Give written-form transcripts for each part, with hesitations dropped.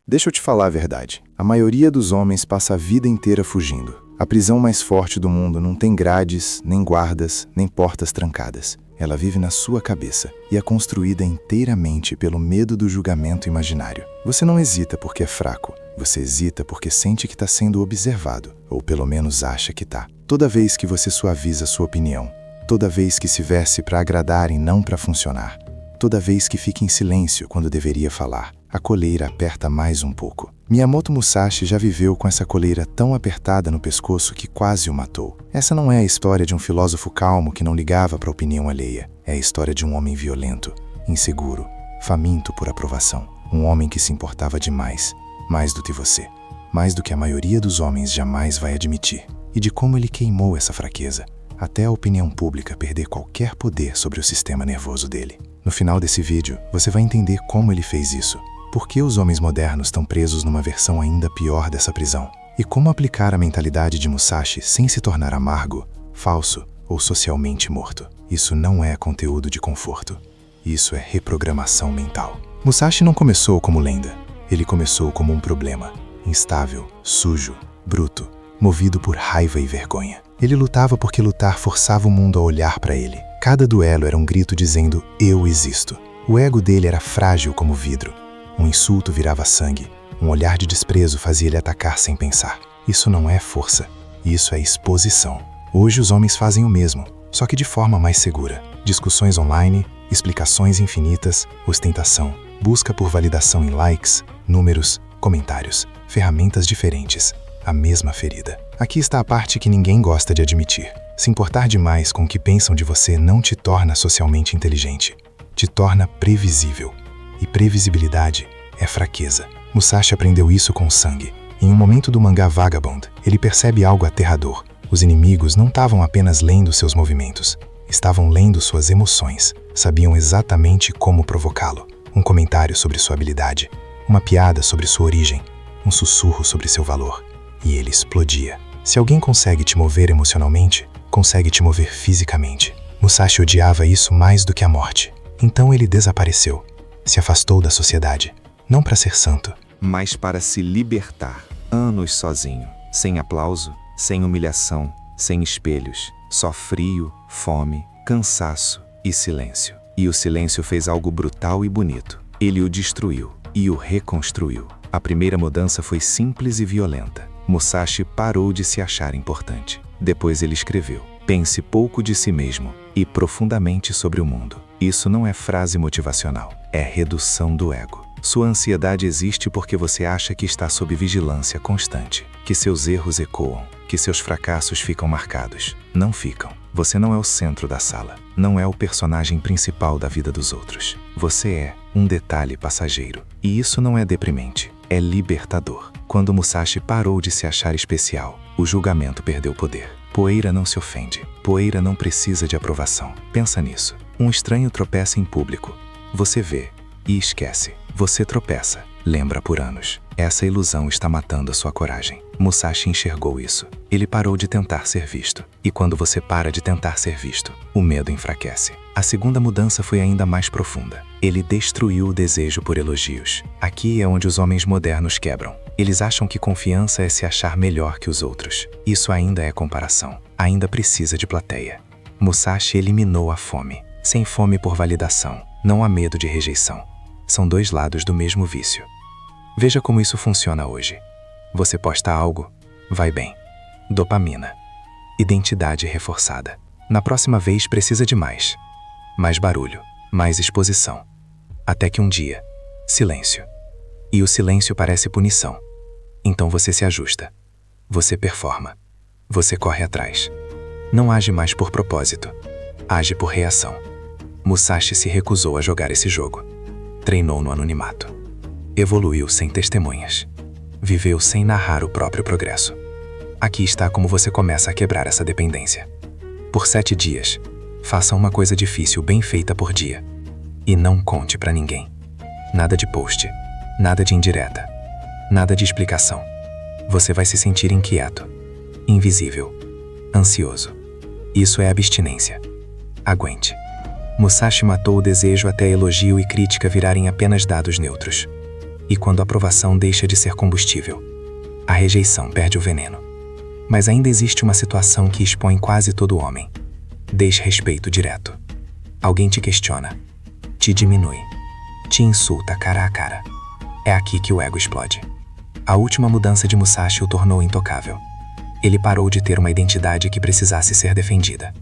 Deixa eu te falar a verdade. A maioria dos homens passa a vida inteira fugindo. A prisão mais forte do mundo não tem grades, nem guardas, nem portas trancadas. Ela vive na sua cabeça e é construída inteiramente pelo medo do julgamento imaginário. Você não hesita porque é fraco. Você hesita porque sente que está sendo observado, ou pelo menos acha que está. Toda vez que você suaviza sua opinião, toda vez que se veste para agradar e não para funcionar, toda vez que fica em silêncio quando deveria falar, a coleira aperta mais um pouco. Miyamoto Musashi já viveu com essa coleira tão apertada no pescoço que quase o matou. Essa não é a história de um filósofo calmo que não ligava para a opinião alheia. É a história de um homem violento, inseguro, faminto por aprovação. Um homem que se importava demais, mais do que você, mais do que a maioria dos homens jamais vai admitir. E de como ele queimou essa fraqueza, até a opinião pública perder qualquer poder sobre o sistema nervoso dele. No final desse vídeo, você vai entender como ele fez isso. Por que os homens modernos estão presos numa versão ainda pior dessa prisão? E como aplicar a mentalidade de Musashi sem se tornar amargo, falso ou socialmente morto? Isso não é conteúdo de conforto. Isso é reprogramação mental. Musashi não começou como lenda. Ele começou como um problema. Instável, sujo, bruto, movido por raiva e vergonha. Ele lutava porque lutar forçava o mundo a olhar para ele. Cada duelo era um grito dizendo, eu existo. O ego dele era frágil como vidro. Um insulto virava sangue. Um olhar de desprezo fazia ele atacar sem pensar. Isso não é força. Isso é exposição. Hoje os homens fazem o mesmo, só que de forma mais segura. Discussões online, explicações infinitas, ostentação, busca por validação em likes, números, comentários, ferramentas diferentes. A mesma ferida. Aqui está a parte que ninguém gosta de admitir. Se importar demais com o que pensam de você não te torna socialmente inteligente. Te torna previsível. E previsibilidade é fraqueza. Musashi aprendeu isso com sangue. Em um momento do mangá Vagabond, ele percebe algo aterrador. Os inimigos não estavam apenas lendo seus movimentos, estavam lendo suas emoções. Sabiam exatamente como provocá-lo. Um comentário sobre sua habilidade, uma piada sobre sua origem, um sussurro sobre seu valor. E ele explodia. Se alguém consegue te mover emocionalmente, consegue te mover fisicamente. Musashi odiava isso mais do que a morte. Então ele desapareceu. Se afastou da sociedade, não para ser santo, mas para se libertar. Anos sozinho, sem aplauso, sem humilhação, sem espelhos, só frio, fome, cansaço e silêncio. E o silêncio fez algo brutal e bonito. Ele o destruiu e o reconstruiu. A primeira mudança foi simples e violenta. Musashi parou de se achar importante. Depois ele escreveu: pense pouco de si mesmo e profundamente sobre o mundo. Isso não é frase motivacional, é redução do ego. Sua ansiedade existe porque você acha que está sob vigilância constante, que seus erros ecoam, que seus fracassos ficam marcados. Não ficam. Você não é o centro da sala, não é o personagem principal da vida dos outros. Você é um detalhe passageiro. E isso não é deprimente, é libertador. Quando Musashi parou de se achar especial, o julgamento perdeu poder. Poeira não se ofende. Poeira não precisa de aprovação. Pensa nisso. Um estranho tropeça em público. Você vê e esquece. Você tropeça. Lembra por anos. Essa ilusão está matando a sua coragem. Musashi enxergou isso. Ele parou de tentar ser visto. E quando você para de tentar ser visto, o medo enfraquece. A segunda mudança foi ainda mais profunda. Ele destruiu o desejo por elogios. Aqui é onde os homens modernos quebram. Eles acham que confiança é se achar melhor que os outros. Isso ainda é comparação. Ainda precisa de plateia. Musashi eliminou a fome. Sem fome por validação, não há medo de rejeição. São dois lados do mesmo vício. Veja como isso funciona hoje. Você posta algo, vai bem. Dopamina. Identidade reforçada. Na próxima vez precisa de mais. Mais barulho, mais exposição. Até que um dia, silêncio. E o silêncio parece punição. Então você se ajusta. Você performa. Você corre atrás. Não age mais por propósito. Age por reação. Musashi se recusou a jogar esse jogo. Treinou no anonimato. Evoluiu sem testemunhas. Viveu sem narrar o próprio progresso. Aqui está como você começa a quebrar essa dependência. Por 7 dias, faça uma coisa difícil bem feita por dia. E não conte pra ninguém. Nada de post, nada de indireta, nada de explicação. Você vai se sentir inquieto, invisível, ansioso. Isso é abstinência. Aguente. Musashi matou o desejo até elogio e crítica virarem apenas dados neutros. E quando a aprovação deixa de ser combustível, a rejeição perde o veneno. Mas ainda existe uma situação que expõe quase todo homem: desrespeito direto. Alguém te questiona, te diminui, te insulta cara a cara. É aqui que o ego explode. A última mudança de Musashi o tornou intocável. Ele parou de ter uma identidade que precisasse ser defendida.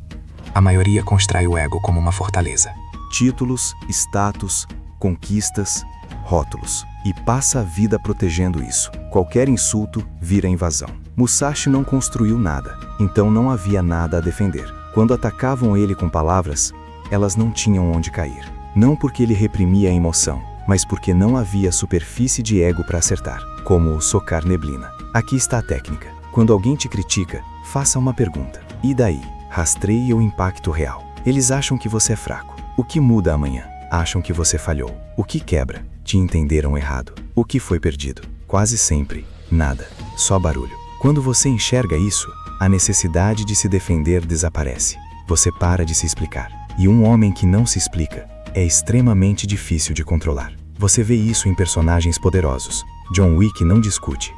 A maioria constrói o ego como uma fortaleza. Títulos, status, conquistas, rótulos. E passa a vida protegendo isso. Qualquer insulto vira invasão. Musashi não construiu nada, então não havia nada a defender. Quando atacavam ele com palavras, elas não tinham onde cair. Não porque ele reprimia a emoção, mas porque não havia superfície de ego para acertar, como o socar neblina. Aqui está a técnica. Quando alguém te critica, faça uma pergunta. E daí? Rastreie o impacto real. Eles acham que você é fraco. O que muda amanhã? Acham que você falhou. O que quebra? Te entenderam errado. O que foi perdido? Quase sempre, nada. Só barulho. Quando você enxerga isso, a necessidade de se defender desaparece. Você para de se explicar. E um homem que não se explica é extremamente difícil de controlar. Você vê isso em personagens poderosos. John Wick não discute.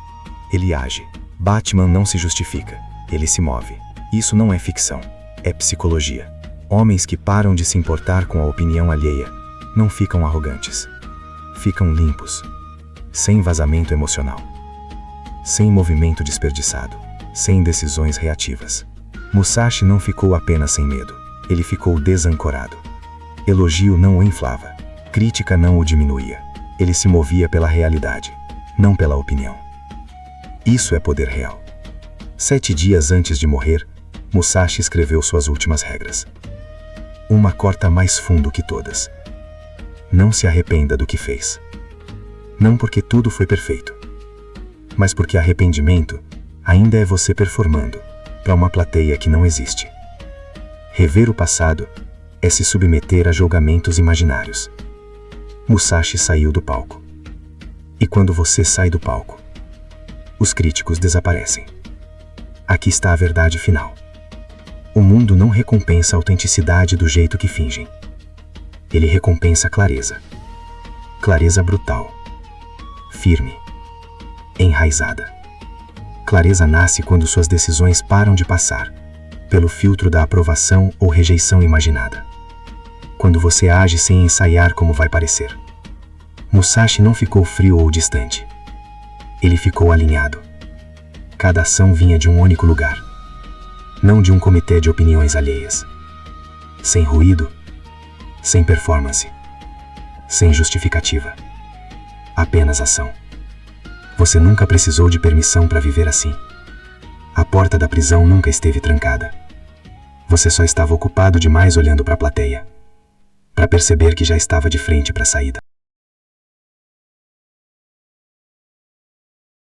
Ele age. Batman não se justifica. Ele se move. Isso não é ficção. É psicologia. Homens que param de se importar com a opinião alheia não ficam arrogantes. Ficam limpos. Sem vazamento emocional. Sem movimento desperdiçado. Sem decisões reativas. Musashi não ficou apenas sem medo. Ele ficou desancorado. Elogio não o inflava. Crítica não o diminuía. Ele se movia pela realidade, não pela opinião. Isso é poder real. 7 dias antes de morrer, Musashi escreveu suas últimas regras. Uma corta mais fundo que todas. Não se arrependa do que fez. Não porque tudo foi perfeito, mas porque arrependimento ainda é você performando para uma plateia que não existe. Rever o passado é se submeter a julgamentos imaginários. Musashi saiu do palco. E quando você sai do palco, os críticos desaparecem. Aqui está a verdade final. O mundo não recompensa a autenticidade do jeito que fingem. Ele recompensa clareza. Clareza brutal. Firme. Enraizada. Clareza nasce quando suas decisões param de passar pelo filtro da aprovação ou rejeição imaginada. Quando você age sem ensaiar como vai parecer. Musashi não ficou frio ou distante. Ele ficou alinhado. Cada ação vinha de um único lugar. Não de um comitê de opiniões alheias. Sem ruído. Sem performance. Sem justificativa. Apenas ação. Você nunca precisou de permissão para viver assim. A porta da prisão nunca esteve trancada. Você só estava ocupado demais olhando para a plateia, para perceber que já estava de frente para a saída.